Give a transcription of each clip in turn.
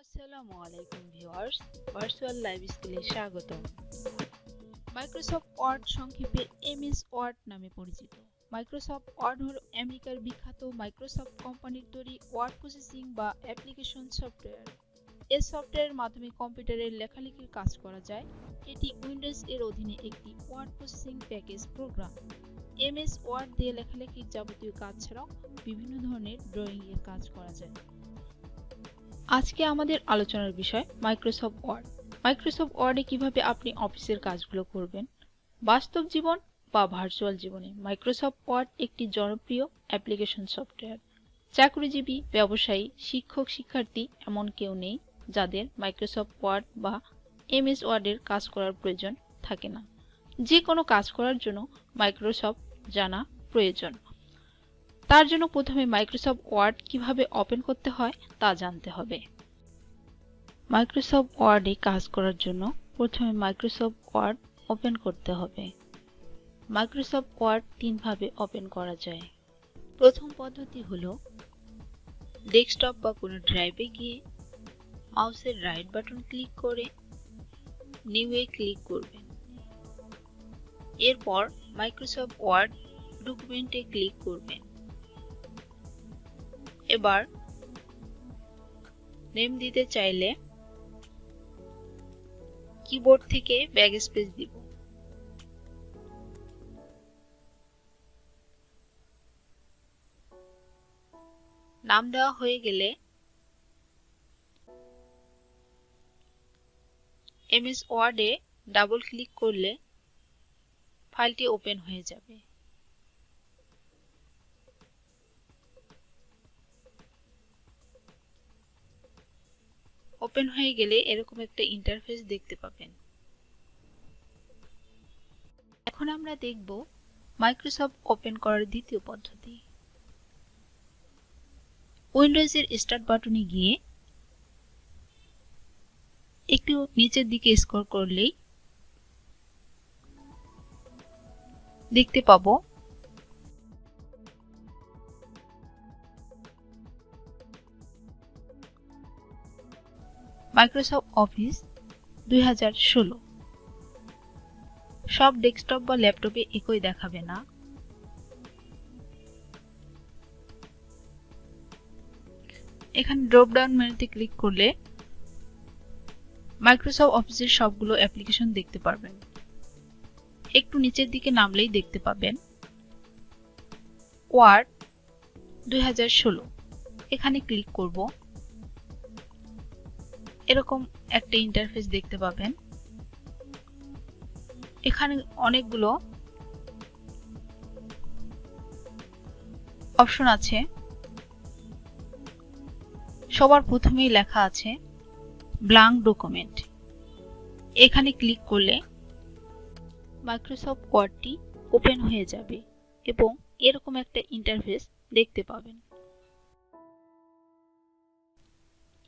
আসসালামু আলাইকুম viewers, virtual live স্কুলে স্বাগতম। মাইক্রোসফট ওয়ার্ড সংক্ষেপে এমএস ওয়ার্ড নামে পরিচিত। মাইক্রোসফট ওয়ার্ড হলো আমেরিকার বিখ্যাত মাইক্রোসফট কোম্পানির তৈরি ওয়ার্ড প্রসেসিং বা অ্যাপ্লিকেশন সফটওয়্যার। এই সফটওয়্যারের মাধ্যমে কম্পিউটারের লেখালেখির কাজ করা যায়। এটি উইন্ডোজ এর অধীনে একটি word processing package program. MS Word দিয়ে লেখালেখির যাবতীয় কাজ ছাড়াও বিভিন্ন ধরনের ড্রয়িং এর কাজ করা যায়। আজকে আমাদের আলোচনার বিষয় মাইক্রোসফট ওয়ার্ড। মাইক্রোসফট ওয়ার্ডে কিভাবে আপনি অফিসের কাজগুলো করবেন। বাস্তব জীবন বা ভার্চুয়াল জীবনে মাইক্রোসফট ওয়ার্ড একটি জনপ্রিয় অ্যাপ্লিকেশন সফটওয়্যার। চাকরিজীবী, ব্যবসায়ী, শিক্ষক, শিক্ষার্থী এমন কেউ নেই যাদের মাইক্রোসফট ওয়ার্ড বা এমএস ওয়ার্ডের কাজ করার প্রয়োজন থাকে না। যে কোনো কাজ করার জন্য মাইক্রোসফট জানা প্রয়োজন। তার জন্য প্রথমে মাইক্রোসফট ওয়ার্ড কিভাবে ওপেন করতে হয় তা জানতে হবে। মাইক্রোসফট ওয়ার্ডে কাজ করার জন্য প্রথমে মাইক্রোসফট ওয়ার্ড ওপেন করতে হবে। মাইক্রোসফট ওয়ার্ড তিনভাবে ওপেন করা যায়। প্রথম পদ্ধতি হলো ডেস্কটপ বা কোনো ড্রাইভে গিয়ে মাউসের রাইট বাটন ক্লিক করে নিউ এ ক্লিক করবেন। এরপর মাইক্রোসফট ওয়ার্ড ডকুমেন্টে ক্লিক করবেন। এবার নেম দিতে চাইলে কিবোর্ড থেকে ব্যাকস্পেস দিব। নাম দেওয়া হয়ে গেলে এমএস ওয়ার্ডে ডাবল ক্লিক করলে ফাইলটি ওপেন হয়ে যাবে। ওপেন হয়ে গেলে এরকম একটা ইন্টারফেস দেখতে পাবেন। এখন আমরা দেখব মাইক্রোসফট ওপেন করার দ্বিতীয় পদ্ধতি। উইন্ডোজের স্টার্ট বাটনে গিয়ে একটু নিচের দিকে স্ক্রল করলেই দেখতে পাবো মাইক্রোসফট অফিস 2016। সব ডেস্কটপ বা ল্যাপটপে একই দেখাবে না। এখানে ড্রপ ডাউন মেনুতে ক্লিক করলে মাইক্রোসফট অফিসের সবগুলো অ্যাপ্লিকেশন দেখতে পারবেন। একটু নিচের দিকে নামলেই দেখতে পাবেন ওয়ার্ড 2016। এখানে ক্লিক করব। এরকম একটা ইন্টারফেস দেখতে পাবেন। এখানে অনেকগুলো অপশন আছে। সবার প্রথমেই লেখা আছে ব্ল্যাঙ্ক ডকুমেন্ট। এখানে ক্লিক করলে মাইক্রোসফট ওয়ার্ডটি ওপেন হয়ে যাবে এবং এরকম একটা ইন্টারফেস দেখতে পাবেন।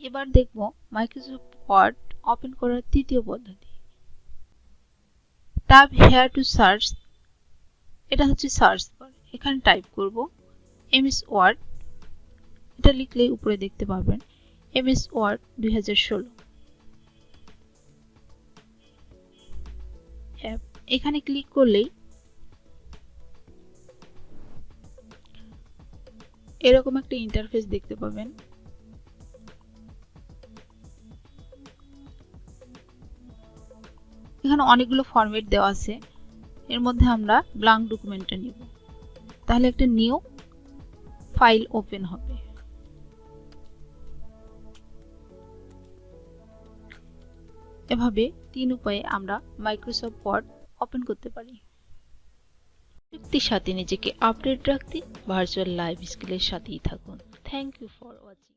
এবার দেখব মাইক্রোসফট ওয়ার্ড ওপেন করার তৃতীয় পদ্ধতি। Tab hair to search. এটা হচ্ছে সার্চ বার। এখানে টাইপ করব এমএস ওয়ার্ড। এটা লিখলেই উপরে দেখতে পাবেন এমএস ওয়ার্ড 2016। এখানে ক্লিক করলেই এরকম একটা ইন্টারফেস দেখতে পাবেন। এখানে অনেকগুলো ফরম্যাট দেওয়া আছে। এর মধ্যে আমরা ব্ল্যাঙ্ক ডকুমেন্টটা নিব। তাহলে একটা নিউ ফাইল ওপেন হবে। এভাবে 3 উপায়ে আমরা মাইক্রোসফট ওয়ার্ড ওপেন করতে পারি। প্রযুক্তির সাথে নিজেকে আপডেট রাখতে ভার্চুয়াল লাইভ স্কুলের সাথেই থাকুন। Thank you for watching.